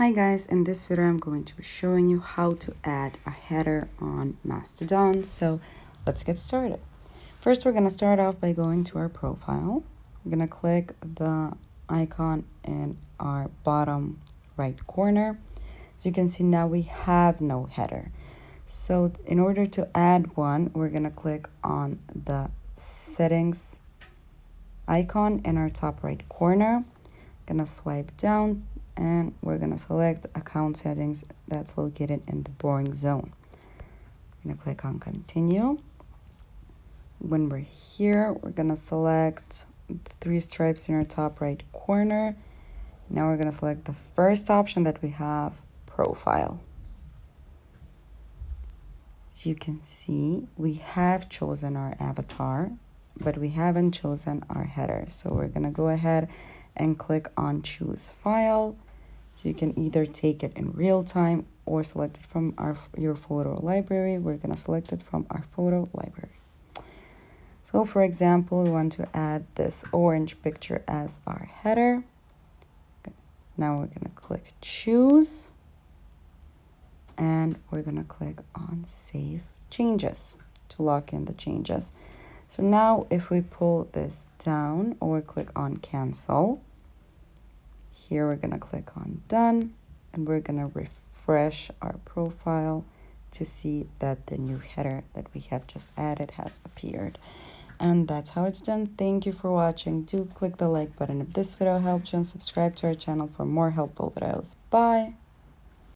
Hi guys, in this video I'm going to be showing you how to add a header on Mastodon. So let's get started. First we're going to start off by going to our profile. We're going to click the icon in our bottom right corner. So you can see now we have no header. So in order to add one, we're going to click on the settings icon in our top right corner. Gonna swipe down and we're gonna select account settings that's located in the boring zone. I'm gonna click on continue. When we're here, we're gonna select the three stripes in our top right corner. Now we're gonna select the first option that we have, profile. So you can see we have chosen our avatar, but we haven't chosen our header. So we're gonna go ahead and click on choose file. So you can either take it in real time or select it from your photo library. We're gonna select it from our photo library. So for example, we want to add this orange picture as our header. Now we're gonna click choose and we're gonna click on save changes to lock in the changes. So now if we pull this down or click on cancel, here we're gonna click on done and we're gonna refresh our profile to see that the new header that we have just added has appeared. And that's how it's done. Thank you for watching. Do click the like button if this video helped you and subscribe to our channel for more helpful videos. Bye!